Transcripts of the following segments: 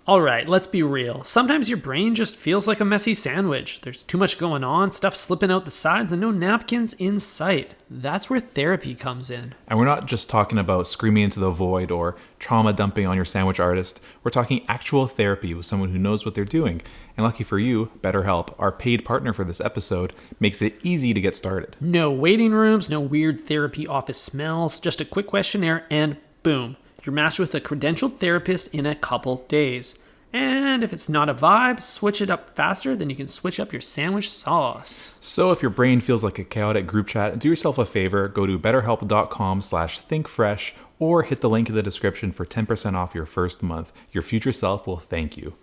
All right, let's be real. Sometimes your brain just feels like a messy sandwich. There's too much going on, stuff slipping out the sides, and no napkins in sight. That's where therapy comes in. And we're not just talking about screaming into the void or trauma dumping on your sandwich artist. We're talking actual therapy with someone who knows what they're doing. And lucky for you, BetterHelp, our paid partner for this episode, makes it easy to get started. No waiting rooms, no weird therapy office smells, just a quick questionnaire, and boom. You're matched with a credentialed therapist in a couple days. And if it's not a vibe, switch it up faster than you can switch up your sandwich sauce. So if your brain feels like a chaotic group chat, do yourself a favor, go to betterhelp.com/thinkfresh or hit the link in the description for 10% off your first month. Your future self will thank you.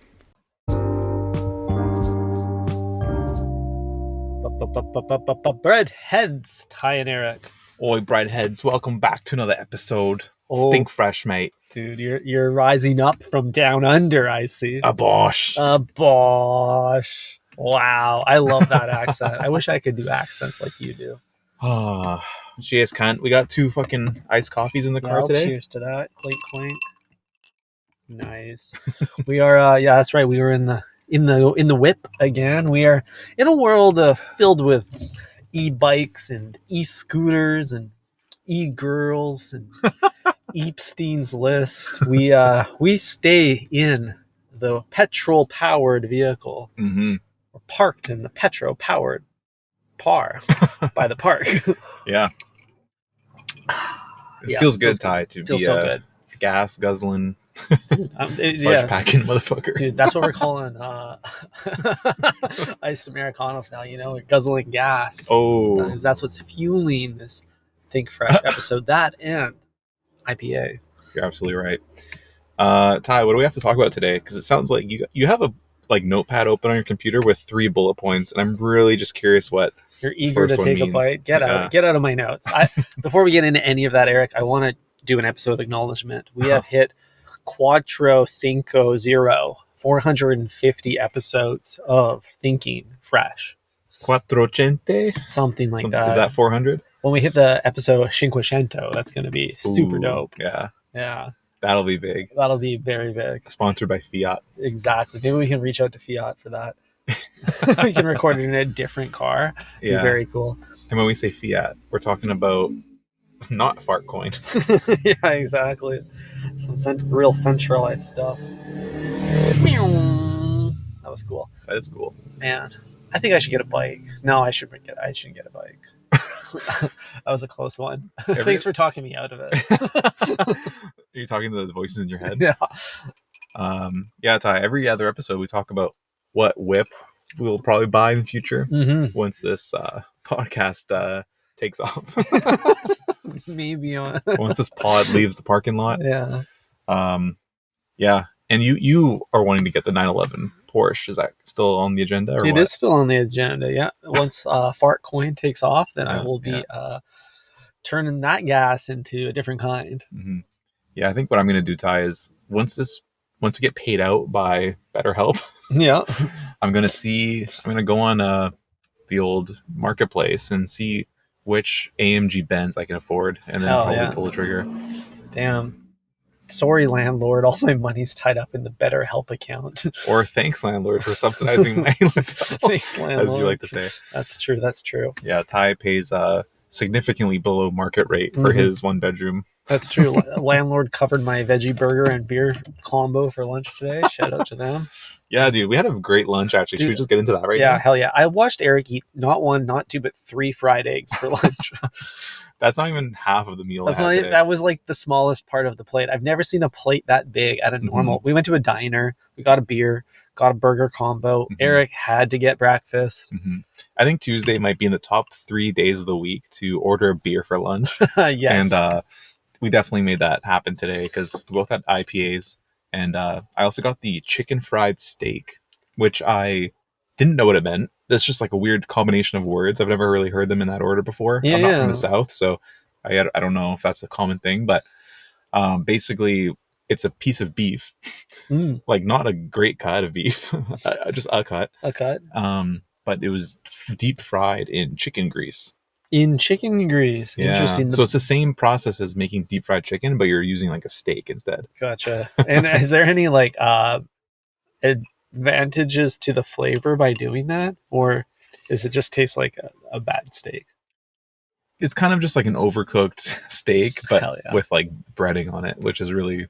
Breadheads, Ty and Eric. Oi, breadheads, welcome back to another episode of Think Fresh, mate. Dude, you're rising up from down under, I see. A bosh. Wow, I love that accent. I wish I could do accents like you do. Cheers, cunt. We got 2 fucking iced coffees in the car today. Cheers to that. Clink, clink. Nice. We are, yeah, that's right. We were in the whip again. We are in a world filled with e-bikes and e-scooters and e-girls and Epstein's list. We stay in the petrol-powered vehicle. Mm-hmm. We're parked in the petrol-powered car by the park. Yeah. It feels good, Ty, to feels be so a good. gas guzzling, Yeah. packing motherfucker. Dude, that's what we're calling iced Americanos now, we're guzzling gas. Oh. Because that's what's fueling this Think Fresh episode. That and IPA. You're absolutely right. Ty, what do we have to talk about today? Because it sounds like you have a notepad open on your computer with 3 bullet points, and I'm really just curious what you're eager to take a bite. Get out of my notes. Before we get into any of that, Eric, I want to do an episode acknowledgement. We have hit Quattro Cinco Zero, 450 episodes of Thinking Fresh. Quattrocente? Something like that. Is that 400? When we hit the episode Cinquecento, that's going to be super dope. Yeah. Yeah. That'll be big. That'll be very big. Sponsored by Fiat. Exactly. Maybe we can reach out to Fiat for that. We can record it in a different car. Yeah. Be very cool. And when we say Fiat, we're talking about not fart coin. Yeah, exactly. Some real centralized stuff. That was cool. That is cool. Man, I think I should get a bike. No, I shouldn't get a bike. That was a close one. Thanks for talking me out of it. Are you talking to the voices in your head? Yeah. Yeah, Ty, every other episode we talk about what whip we'll probably buy in the future once this podcast takes off. Maybe once this pod leaves the parking lot. Yeah. Yeah. And you are wanting to get the 911 Porsche. Is that still on the agenda? It is still on the agenda, yeah. Once Fart Coin takes off, then I will be turning that gas into a different kind. Mm-hmm. Yeah, I think what I'm going to do, Ty, is once we get paid out by BetterHelp, I'm going to go on the old marketplace and see which AMG Benz I can afford, and then pull the trigger. Damn. Sorry, landlord. All my money's tied up in the BetterHelp account. Or thanks, landlord, for subsidizing my lifestyle. Thanks, landlord. As you like to say. That's true. Yeah, Ty pays significantly below market rate for his 1-bedroom. That's true. Landlord covered my veggie burger and beer combo for lunch today. Shout out to them. Yeah, dude, we had a great lunch, actually. Should we just get into that now? Yeah, hell yeah. I watched Eric eat not 1, not 2, but 3 fried eggs for lunch. That's not even half of the meal. That was like the smallest part of the plate. I've never seen a plate that big at a normal. We went to a diner. We got a beer, got a burger combo. Eric had to get breakfast. I think Tuesday might be in the top 3 days of the week to order a beer for lunch. Yes. And we definitely made that happen today because we both had IPAs. And I also got the chicken fried steak, which I didn't know what it meant. That's just like a weird combination of words. I've never really heard them in that order before. I'm not from the South, so I don't know if that's a common thing. But basically, it's a piece of beef. Like, not a great cut of beef. Just a cut. But it was deep fried in chicken grease. Interesting. So it's the same process as making deep fried chicken, but you're using like a steak instead. Gotcha. And is there any like advantages to the flavor by doing that, or does it just taste like a bad steak? It's kind of just like an overcooked steak, but Hell yeah. with like breading on it, which is really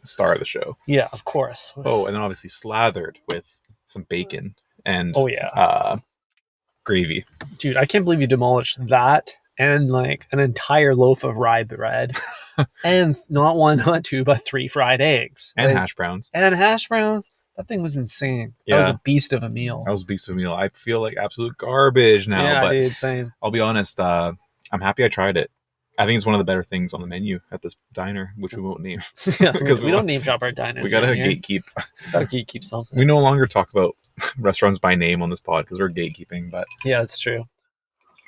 the star of the show. Yeah, of course. Oh, and then obviously slathered with some bacon and Oh yeah, gravy. dude, I can't believe you demolished that and like an entire loaf of rye bread, and not one, not two, but 3 fried eggs And like, hash browns. and hash browns. That thing was insane. That was Yeah. a beast of a meal. That was a beast of a meal. I feel like absolute garbage now, yeah, but dude, same. I'll be honest, I'm happy I tried it. I think it's one of the better things on the menu at this diner, which we won't name. Yeah, Because we don't name drop our diners. We gotta right here. gatekeep. Gotta keep something. We no longer talk about restaurants by name on this pod because we're gatekeeping, but Yeah, it's true.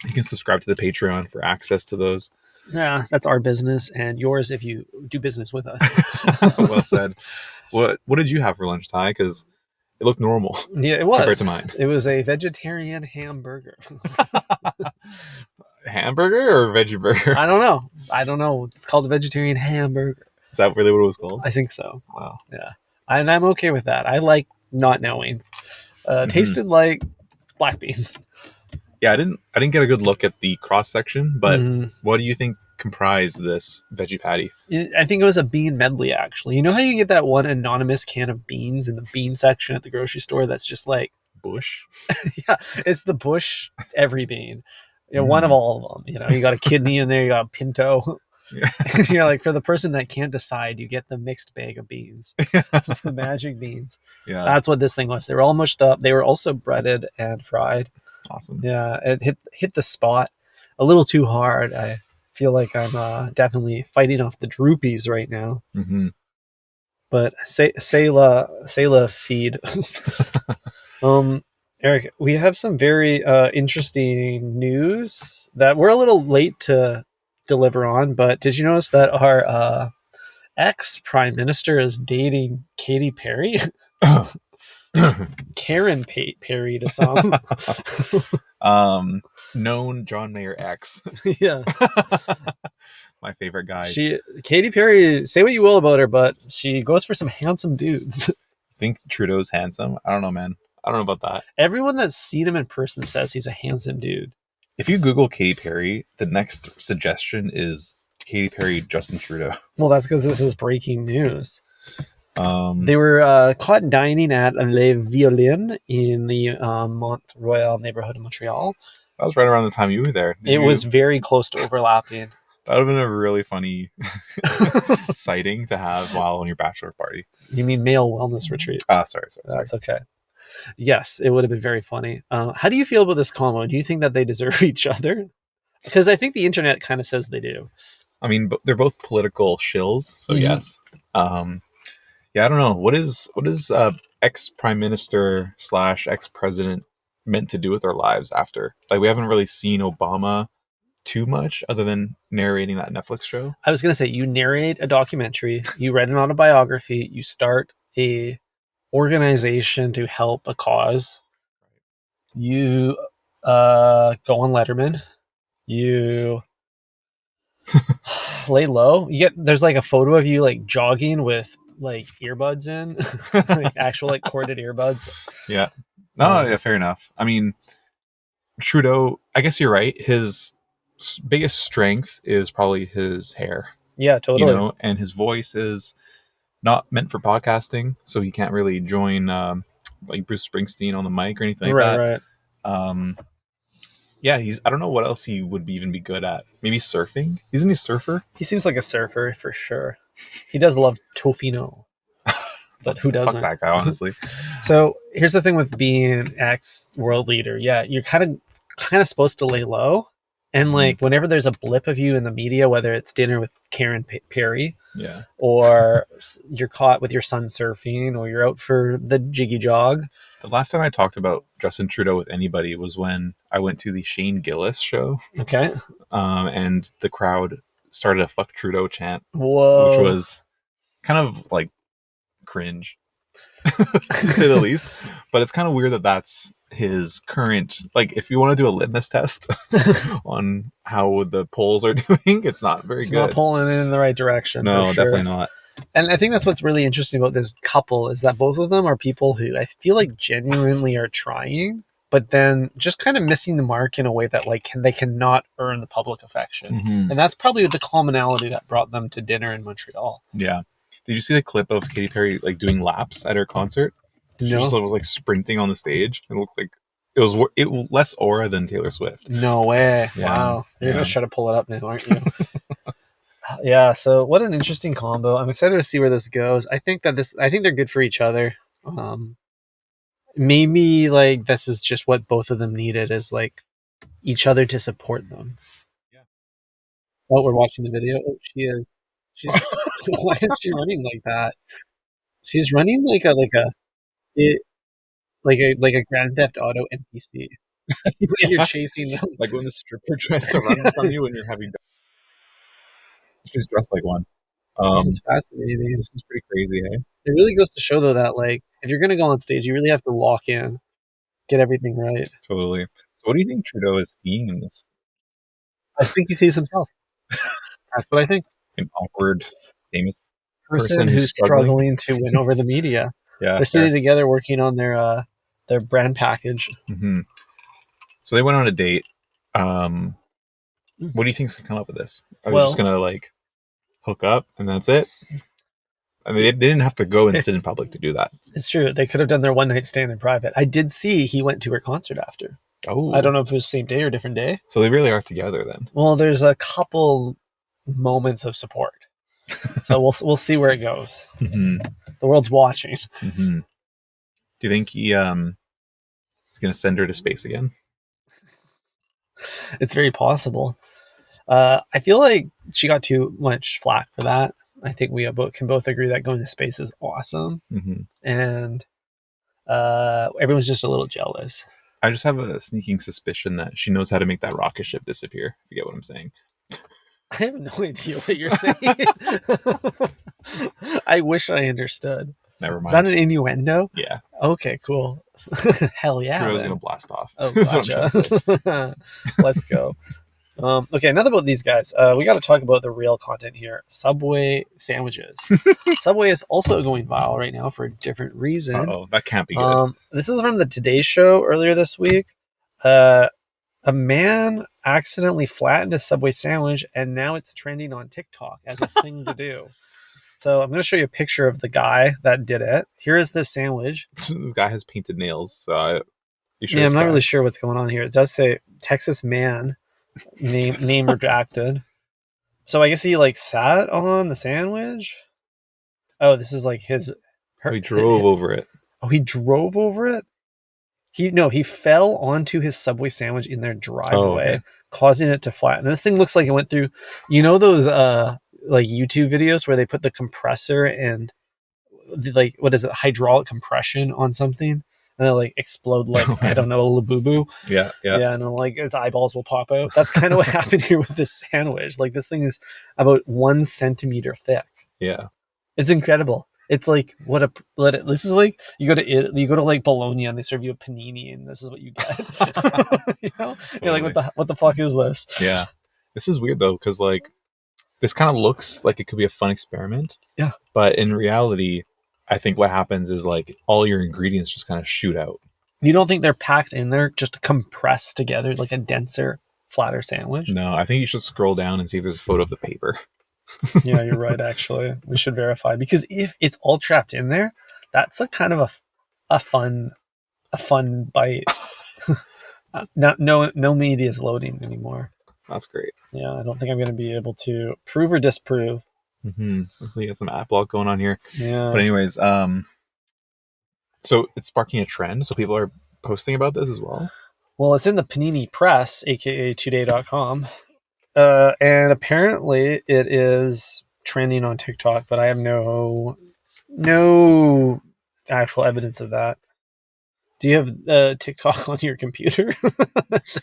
you can subscribe to the Patreon for access to those. Yeah, that's our business and yours if you do business with us. Well said. What did you have for lunch, Ty? Because it looked normal Yeah, it compared was. to mine. It was a vegetarian hamburger. Hamburger or veggie burger? I don't know. It's called a vegetarian hamburger. Is that really what it was called? I think so. Wow. Yeah, and I'm okay with that. I like not knowing. Tasted like black beans. Yeah, I didn't get a good look at the cross section, but Mhm. what do you think comprised this veggie patty? I think it was a bean medley. Actually, you know how you get that one anonymous can of beans in the bean section at the grocery store? That's just like, Bush? yeah, it's the Bush every bean. You know, one of all of them. You know, you got a kidney in there, you got a pinto. Yeah. You're like, for the person that can't decide, you get the mixed bag of beans, the magic beans. Yeah. That's what this thing was. They were all mushed up. They were also breaded and fried. Awesome. Yeah, it hit the spot a little too hard. I feel like I'm definitely fighting off the droopies right now. Mm-hmm. But Sayla feed. Eric, we have some very interesting news that we're a little late to deliver on. But did you notice that our ex prime minister is dating Katy Perry? Karen Perry to some. Known John Mayer X. Yeah. My favorite guys. Katy Perry, say what you will about her, but she goes for some handsome dudes. Think Trudeau's handsome? I don't know, man. I don't know about that. Everyone that's seen him in person says he's a handsome dude. If you Google Katy Perry, the next suggestion is Katy Perry, Justin Trudeau. Well, that's because this is breaking news. They They were caught dining at Le Violin in the Mont Royal neighborhood of Montreal. That was right around the time you were there. It was very close to overlapping. That would have been a really funny sighting to have while on your bachelor party. You mean male wellness retreat? Sorry. That's okay. Yes, it would have been very funny. How do you feel about this combo? Do you think that they deserve each other? Because I think the internet kind of says they do. I mean, they're both political shills, so Mhm. yes. Yeah, I don't know. What is ex prime minister / ex president meant to do with their lives after? Like, we haven't really seen Obama too much other than narrating that Netflix show. I was going to say, you narrate a documentary, you write an autobiography, you start a organization to help a cause, you go on Letterman, you lay low. There's like a photo of you like jogging with like earbuds in, like actual like corded earbuds. Yeah. No, yeah, fair enough. I mean, Trudeau, I guess you're right. His biggest strength is probably his hair, Yeah, totally. you know, and his voice is not meant for podcasting, so he can't really join like Bruce Springsteen on the mic or anything like that. Right. Yeah, I don't know what else he would even be good at. Maybe surfing? Isn't he a surfer? He seems like a surfer for sure. He does love Tofino, but who doesn't? Fuck that guy, honestly. So here's the thing with being ex world leader. Yeah, you're kind of supposed to lay low, and like whenever there's a blip of you in the media, whether it's dinner with Karen Perry, Yeah. or you're caught with your son surfing, or you're out for the jiggy jog. The last time I talked about Justin Trudeau with anybody was when I went to the Shane Gillis show, Okay. and the crowd started a "fuck Trudeau" chant, Whoa. which was kind of like cringe, to say the least. But it's kind of weird that that's his current. Like, if you want to do a litmus test on how the polls are doing, it's not very it's good. not pulling in the right direction. No, for sure. definitely not. And I think that's what's really interesting about this couple is that both of them are people who I feel like genuinely are trying, but then just kind of missing the mark in a way that like they cannot earn the public affection. Mhm. And that's probably the commonality that brought them to dinner in Montreal. Yeah. Did you see the clip of Katy Perry like doing laps at her concert? She No, just was like sprinting on the stage. It looked like it was less aura than Taylor Swift. no way. Yeah, Wow. You're yeah. going to try to pull it up now, aren't you? Yeah. So what an interesting combo. I'm excited to see where this goes. I think they're good for each other. Maybe like this is just what both of them needed is like each other to support them. Yeah. Oh, we're watching the video. Oh, she is. She's. Why is she running like that? She's running it, like a Grand Theft Auto NPC. And you're Yeah. chasing them. Like when the stripper tries to run from you when you're having. She's dressed like one. This is fascinating. This is pretty crazy, hey? It really goes to show though that like if you're gonna go on stage, you really have to lock in, get everything right. Totally. So, what do you think Trudeau is seeing in this I think he sees himself. That's what I think. an awkward, famous Person person who's struggling to win over the media. Yeah, They're sitting together working on their brand package. hmm So they went on a date. Mm. What do you think's gonna come up with this? Are they Well- just gonna like hook up and that's it? I mean, they didn't have to go and sit in public to do that. It's true. They could have done their one night stand in private. I did see he went to her concert after. Oh, I don't know if it was the same day or different day. So they really are together then. Well, there's a couple moments of support. So we'll see where it goes. Mm-hmm. The world's watching. Mm-hmm. Do you think he's gonna send her to space again? It's very possible. I feel like she got too much flack for that. I think we can both agree that going to space is awesome, Mm-hmm. and everyone's just a little jealous. I just have a sneaking suspicion that she knows how to make that rocket ship disappear. If you get what I'm saying. I have no idea what you're saying. I wish I understood. Never mind. Is that an innuendo? Yeah. Okay, cool. Hell yeah. Trudeau's then. gonna blast off. Oh, That's what I'm trying to say. gotcha. Let's go. Okay, enough about these guys. We got to talk about the real content here. Subway sandwiches. Subway is also going viral right now for a different reason. Uh-oh, that can't be good. This is from the Today Show earlier this week. A man accidentally flattened a Subway sandwich, and now it's trending on TikTok as a thing to do. So I'm going to show you a picture of the guy that did it. Here is this sandwich. This guy has painted nails, so you sure? Yeah, it's I'm not guy? really sure what's going on here. It does say Texas man, name redacted. So I guess he like sat on the sandwich. Oh, this is like his. Oh, he drove over it. Oh, he drove over it. He fell onto his Subway sandwich in their driveway, okay. causing it to flatten. This thing looks like it went through. You know those like YouTube videos where they put the compressor and like what is it, hydraulic compression on something, and they like explode like I don't know, a labubu. Yeah. And like its eyeballs will pop out. That's kind of what happened here with this sandwich. Like this thing is about 1 centimeter thick. Yeah. It's incredible. It's like this is like you go to like Bologna and they serve you a panini and this is what you get. You know, you're like what the fuck is this? Yeah. This is weird though, because like this kind of looks like it could be a fun experiment. Yeah. But in reality, I think what happens is like all your ingredients just kind of shoot out. You don't think they're packed in there just to compress together like a denser, flatter sandwich? No, I think you should scroll down and see if there's a photo of the paper. Yeah, you're right. Actually, we should verify because if it's all trapped in there, that's a kind of a fun bite. No media is loading anymore. That's great. Yeah, I don't think I'm going to be able to prove or disprove. Mm-hmm. Looks like you got some app block going on here. Yeah. But anyways, so it's sparking a trend. So people are posting about this as well. Well, it's in the Panini Press, aka Today.com. And apparently it is trending on TikTok, but I have no actual evidence of that. Do you have TikTok on your computer?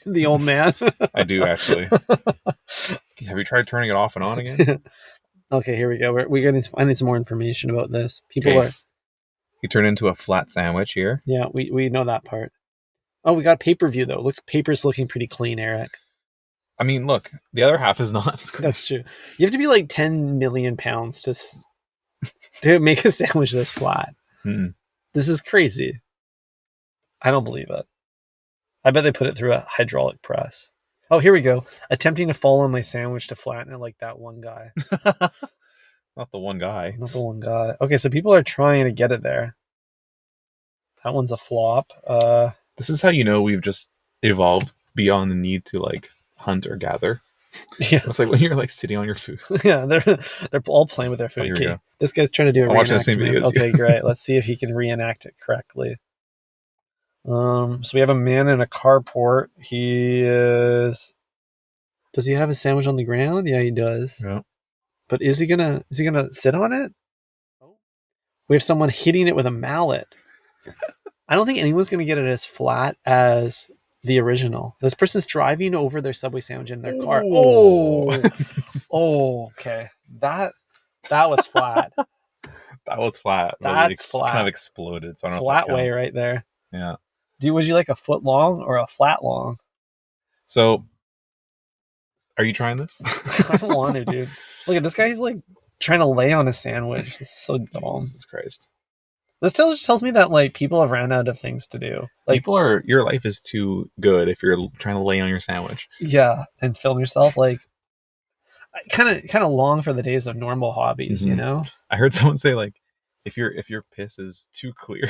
The old man. I do actually. Have you tried turning it off and on again? Okay, here we go. I need some more information about this. People Okay. are. You turn into a flat sandwich here. Yeah, we know that part. Oh, we got pay-per-view though. Paper's looking pretty clean, Eric. I mean, look, the other half is not. That's true. You have to be like 10 million pounds to Dude, make a sandwich this flat. Hmm. This is crazy. I don't believe it. I bet they put it through a hydraulic press. Oh, here we go. Attempting to fall on my sandwich to flatten it like that one guy. Not the one guy. Not the one guy. Okay, so people are trying to get it there. That one's a flop. This is how you know we've just evolved beyond the need to like hunt or gather. Yeah, It's like when you're like sitting on your food. yeah, they're all playing with their food. here we Okay, go. this guy's trying to do a I'm watching the same reenactment. video as you. Okay, great. Let's see if he can reenact it correctly. So we have a man in a carport. He is. Does he have a sandwich on the ground? Yeah, he does. Yeah. But is he gonna sit on it? We have someone hitting it with a mallet. I don't think anyone's gonna get it as flat as the original. This person's driving over their Subway sandwich in their car. Oh. Oh, okay. That was flat. That was flat. But That's it flat. kind of exploded. So I don't know Flat if that way counts. right there. Yeah. Would you like a foot long or a flat long? So, are you trying this? I don't want to, dude. Look at this guy. He's like trying to lay on a sandwich. This is so dumb. Jesus Christ. This just tells me that like people have ran out of things to do. Like, Your life is too good if you're trying to lay on your sandwich. yeah, and film yourself. Like, I kind of long for the days of normal hobbies. You Mhm. know? I heard someone say like, if your piss is too clear,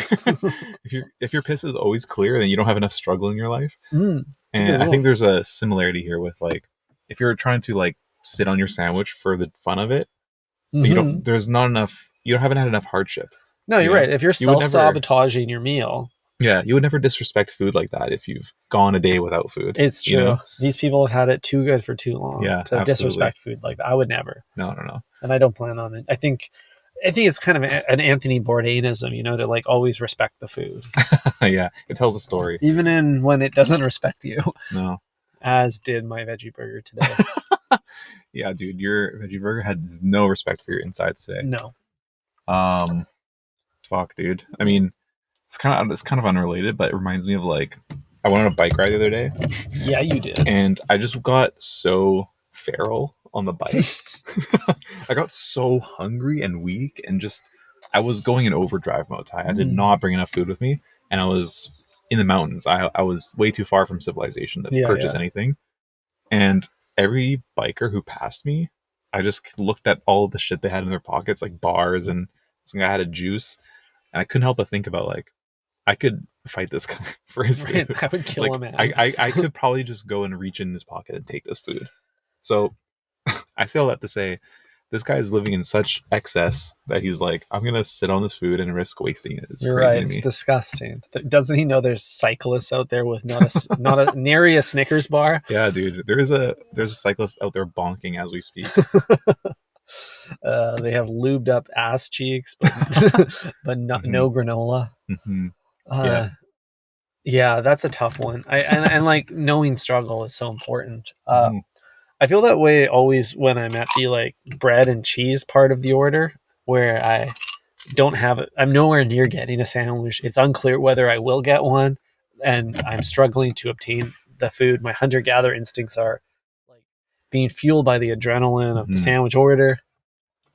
if your piss is always clear, then you don't have enough struggle in your life. Mm, that's a good And I rule. think there's a similarity here with like, if you're trying to like sit on your sandwich for the fun of it, but you Mhm. don't. There's not enough. You haven't had enough hardship. No, you're Yeah. right. If you're You would never- self-sabotaging your meal, Yeah, you would never disrespect food like that if you've gone a day without food. it's true. You know? These people have had it too good for too long. Yeah, to absolutely. disrespect food like that. I would never, No. and I don't plan on it. I think it's kind of an Anthony Bourdainism, you know, to like always respect the food, Yeah, it tells a story. even when it doesn't respect you, No. as did my veggie burger today. Yeah, dude, your veggie burger had no respect for your insides today. No, Fuck, dude. I mean, it's kind of unrelated, but it reminds me of like I went on a bike ride the other day, yeah, you did. and I just got so feral on the bike. I got so hungry and weak, and just I was going in overdrive mode. I did not bring enough food with me, and I was in the mountains. I was way too far from civilization to Yeah, purchase yeah. anything, and every biker who passed me, I just looked at all the shit they had in their pockets, like bars, and some guy had a juice, and I couldn't help but think about like I could fight this guy for his food. I would kill Like, a man. I could probably just go and reach in his pocket and take this food. So I say all that to say this guy is living in such excess that he's like, I'm gonna sit on this food and risk wasting it. It's You're crazy right. to It's me. disgusting. Doesn't he know there's cyclists out there with not a nary a Snickers bar? Yeah, dude. There's a cyclist out there bonking as we speak. They have lubed up ass cheeks, but but no granola. Mhm. Yeah. Yeah, that's a tough one. And like knowing struggle is so important. Mhm. I feel that way always when I'm at the like bread and cheese part of the order, where I don't have it. I'm nowhere near getting a sandwich. It's unclear whether I will get one, and I'm struggling to obtain the food. My hunter-gatherer instincts are like being fueled by the adrenaline of the Mhm. sandwich order.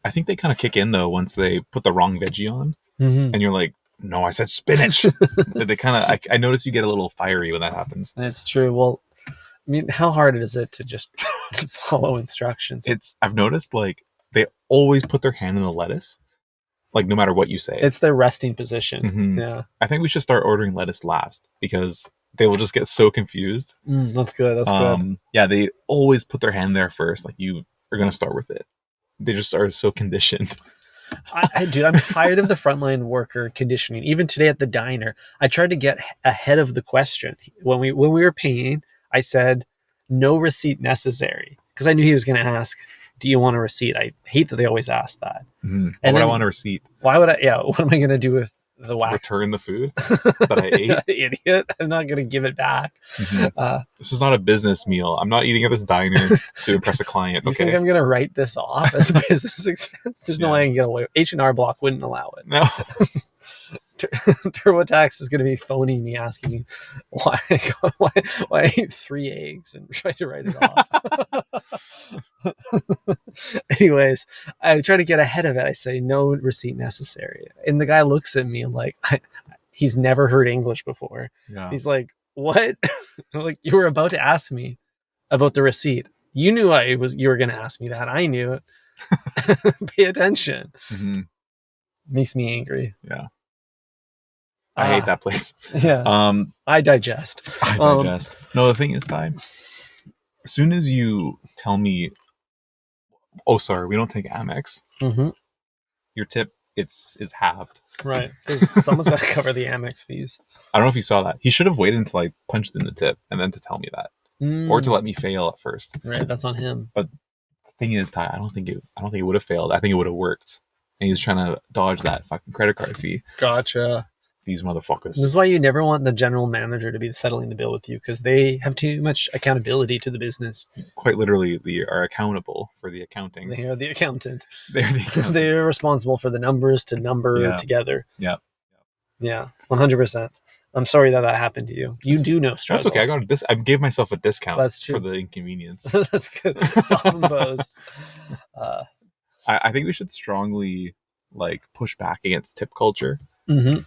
I think they kind of kick in though once they put the wrong veggie on, Mm-hmm. and you're like, no, I said spinach. They kind of, I notice you get a little fiery when that happens. It's true. Well, I mean, how hard is it to just follow instructions? I've noticed like they always put their hand in the lettuce, like no matter what you say. It's their resting position. Mhm. Yeah, I think we should start ordering lettuce last because they will just get so confused. that's good. That's good. Yeah, they always put their hand there first. Like you are gonna start with it. They just are so conditioned. Dude, I'm tired of the frontline worker conditioning. Even today at the diner, I tried to get ahead of the question. When we were paying, I said, "No receipt necessary," because I knew he was going to ask, "Do you want a receipt?" I hate that they always ask that. Why And would I then- want a receipt? Why would I? Yeah, what am I going to do with the wax? Return the food that I ate. Idiot! I'm not going to give it back. Mhm. This is not a business meal. I'm not eating at this diner to impress a client. You think Okay. I'm going to write this off as a business expense? There's no Yeah. way I can get away. H&R Block wouldn't allow it. No. TurboTax is going to be phoning me asking me why I ate 3 eggs and tried to write it off. Anyways, I try to get ahead of it. I say no receipt necessary, and the guy looks at me like he's never heard English before. Yeah. He's like, "What?" I'm like, "You were about to ask me about the receipt. You knew you were going to ask me that. I knew it. Pay attention." Hmm. Makes me angry. Yeah. I hate that place. Yeah. I digest. I digest. No, the thing is, Ty, as soon as you tell me, oh, sorry, we don't take Amex, Mm-hmm. your tip is halved. Right. 'Cause someone's got to cover the Amex fees. I don't know if you saw that. He should have waited until I punched in the tip and then to tell me that, or to let me fail at first. Right. That's on him. The thing is, Ty, I don't think it would have failed. I think it would have worked. And he's trying to dodge that fucking credit card fee. Gotcha. These motherfuckers. This is why you never want the general manager to be settling the bill with you, because they have too much accountability to the business. Quite literally, they are accountable for the accounting. They are the accountant. They're the accountant. They're responsible for the numbers to number together. Yeah. Yeah. 100%. I'm sorry that happened to you. You do know struggle. That's okay. I gave myself a discount That's true. for the inconvenience. That's good. Self-imposed. I think we should strongly push back against tip culture. Mm-hmm.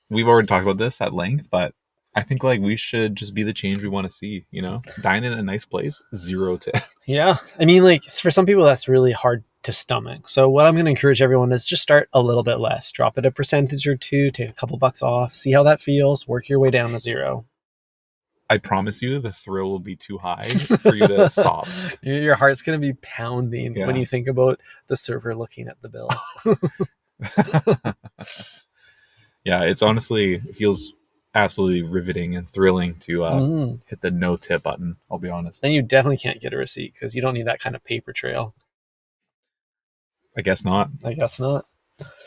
We've already talked about this at length, but I think we should just be the change we want to see. Dine in a nice place, 0 tip. Yeah, I mean, for some people that's really hard to stomach. So what I'm going to encourage everyone is just start a little bit less, drop it a percentage or two, take a couple bucks off, see how that feels, work your way down to 0. I promise you, the thrill will be too high for you to stop. Your heart's going to be pounding when you think about the server looking at the bill. Yeah, it feels absolutely riveting and thrilling to hit the no tip button. I'll be honest. Then you definitely can't get a receipt because you don't need that kind of paper trail. I guess not. I guess not.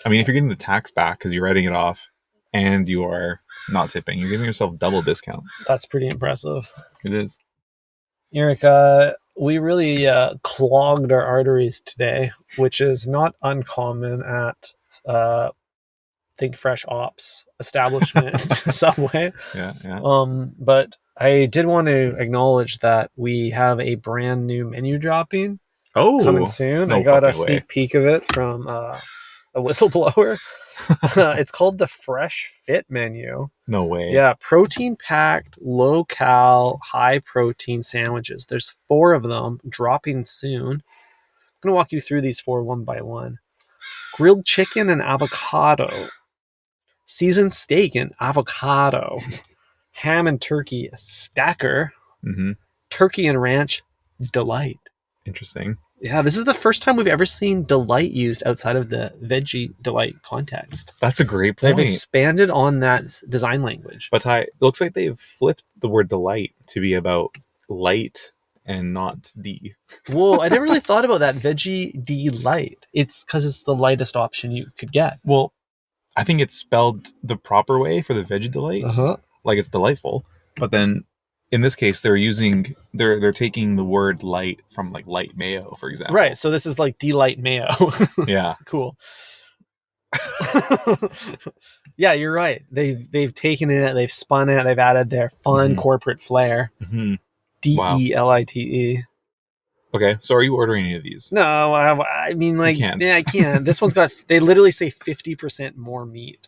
I mean, if you're getting the tax back because you're writing it off and you are not tipping, you're giving yourself double discount. That's pretty impressive. It is. Eric, we really clogged our arteries today, which is not uncommon at Think Fresh Ops establishment Subway. Yeah. But I did want to acknowledge that we have a brand new menu dropping coming soon. No, I got a fucking sneak way. peek of it from a whistleblower. It's called the Fresh Fit menu. No way. Yeah, protein packed, low cal, high protein sandwiches. There's 4 of them dropping soon. I'm gonna walk you through these 4 one by one. Grilled chicken and avocado. Seasoned steak and avocado. Ham and turkey stacker. Mm-hmm. Turkey and ranch delight. Interesting. Yeah, this is the first time we've ever seen delight used outside of the veggie delight context. That's a great point. They've expanded on that design language. But it looks like they've flipped the word delight to be about light and not D. Well, I never really thought about that. Veggie delight. It's because it's the lightest option you could get. Well, I think it's spelled the proper way for the veggie delight. Like it's delightful. But then in this case, they're taking the word light from light mayo, for example. Right. So this is like delight mayo. Yeah. Cool. Yeah, you're right. They've taken it, they've spun it, they've added their fun corporate flair. Mm-hmm. DELITE. Okay, so are you ordering any of these? No, I mean, You can't. yeah, I can. This one's got, they literally say 50% more meat.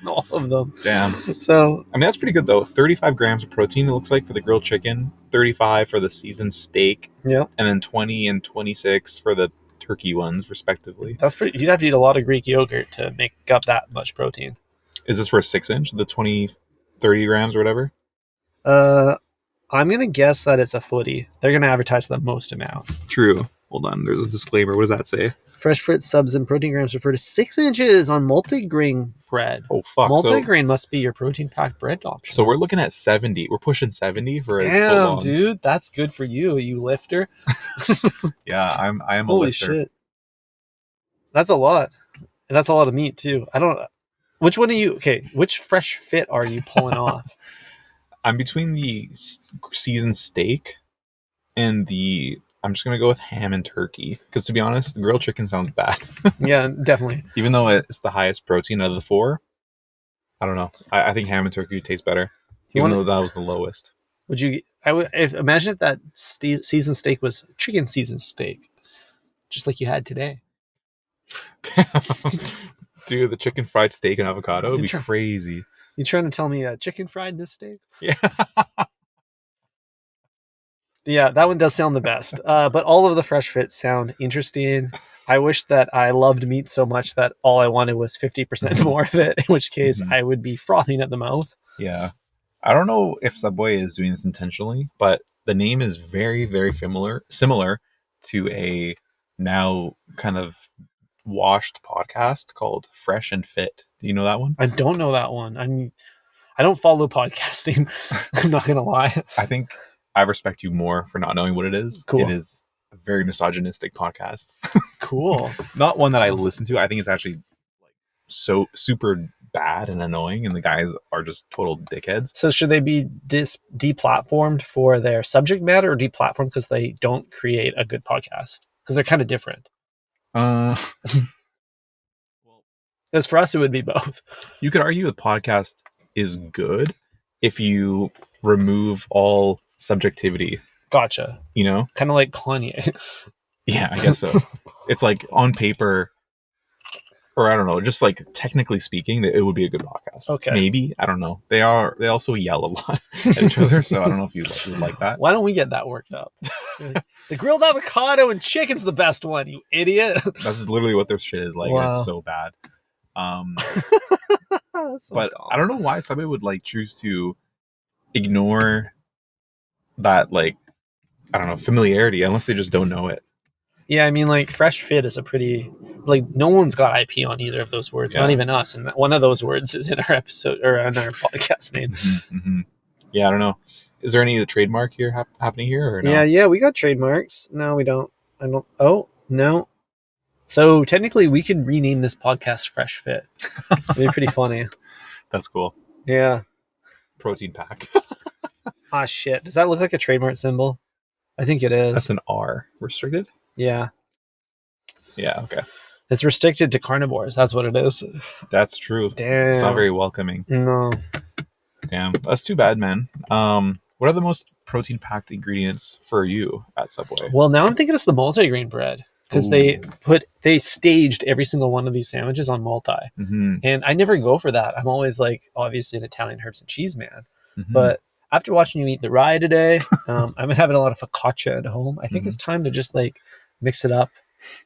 All of them. Damn. So, I mean, that's pretty good, though. 35 grams of protein, it looks like, for the grilled chicken, 35 for the seasoned steak, yeah, and then 20 and 26 for the turkey ones, respectively. that's pretty, you'd have to eat a lot of Greek yogurt to make up that much protein. Is this for a 6-inch, the 30 grams or whatever? I'm going to guess that it's a footy. They're going to advertise the most amount. True. Hold on. There's a disclaimer. What does that say? Fresh fruit subs and protein grams refer to 6 inches on multigrain bread. Oh, fuck. Multigrain must be your protein-packed bread option. So we're looking at 70. We're pushing 70 for a Damn, full-on. dude. That's good for you lifter. Yeah, I am a Holy lifter. shit. That's a lot. And that's a lot of meat, too. Which one are you... Okay, which Fresh Fit are you pulling off? I'm between the seasoned steak and I'm just going to go with ham and turkey. Because to be honest, the grilled chicken sounds bad. Yeah, definitely. Even though it's the highest protein out of the 4, I don't know. I think ham and turkey would taste better. Even though that was the lowest. Would you... Imagine if that seasoned steak was chicken seasoned steak, just like you had today. Dude, the chicken fried steak and avocado would be Try- crazy. You trying to tell me chicken fried this steak? Yeah. Yeah, that one does sound the best. But all of the fresh fits sound interesting. I wish that I loved meat so much that all I wanted was 50% more of it, in which case Mhm. I would be frothing at the mouth. Yeah. I don't know if Subway is doing this intentionally, but the name is very, very similar to a now kind of washed podcast called Fresh and Fit. Do you know that one? I don't know that one. I don't follow podcasting. I'm not gonna lie. I think I respect you more for not knowing what it is. Cool. It is a very misogynistic podcast. Cool. Not one that I listen to. I think it's actually like so super bad and annoying, and the guys are just total dickheads. So should they be deplatformed for their subject matter, or deplatformed because they don't create a good podcast? Because they're kind of different. Uh, Because for us, it would be both. you could argue the podcast is good if you remove all subjectivity. Gotcha. You know? Kind of like Kanye. Yeah, I guess so. It's like on paper, or I don't know, just like technically speaking, that it would be a good podcast. Okay. Maybe, I don't know. They also yell a lot at each other, so I don't know if you would like that. Why don't we get that worked up? The grilled avocado and chicken's the best one, you idiot. That's literally what their shit is like. Wow. And it's so bad. That's so But dumb. I don't know why somebody would like choose to ignore that, like, I don't know, familiarity, unless they just don't know it. Yeah, I mean, like, fresh fit is a pretty, like, no one's got IP on either of those words, Yeah. not even us. And one of those words is in our episode or in our podcast name. Mm-hmm. Yeah, I don't know. Is there any trademark here happening here or no? Yeah, we got trademarks. No, we don't. I don't. Oh, no. So technically, we could rename this podcast Fresh Fit. It'd be pretty funny. That's cool. Yeah. Protein packed. Ah, shit. Does that look like a trademark symbol? I think it is. That's an R. Restricted? Yeah. Yeah, okay. It's restricted to carnivores. That's what it is. That's true. Damn. It's not very welcoming. No. Damn. That's too bad, man. What are the most protein packed ingredients for you at Subway? Well, now I'm thinking it's the multigrain bread because they staged every single one of these sandwiches on multi. Mm-hmm. And I never go for that. I'm always like, obviously, an Italian herbs and cheese man. Mm-hmm. But after watching you eat the rye today, I've been having a lot of focaccia at home. I think it's time to just like mix it up,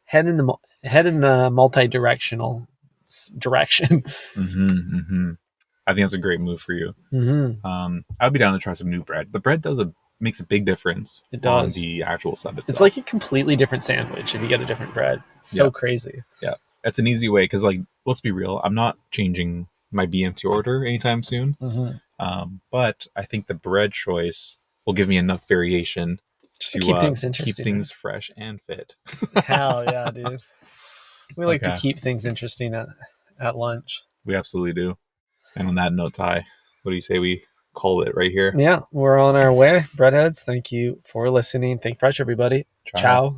head in the multi-directional direction. I think that's a great move for you. Mm-hmm. I'd be down to try some new bread. The bread makes a big difference. It does. On the actual sub itself. It's like a completely different sandwich if you get a different bread. It's so crazy. Yeah, it's an easy way because, like, let's be real. I'm not changing my BMT order anytime soon. But I think the bread choice will give me enough variation just to keep things interesting, keep things fresh and fit. Hell yeah, dude. We like to keep things interesting at lunch. We absolutely do. And on that note, Ty, what do you say we call it right here? Yeah, we're on our way. Breadheads, thank you for listening. Think fresh, everybody. Ciao.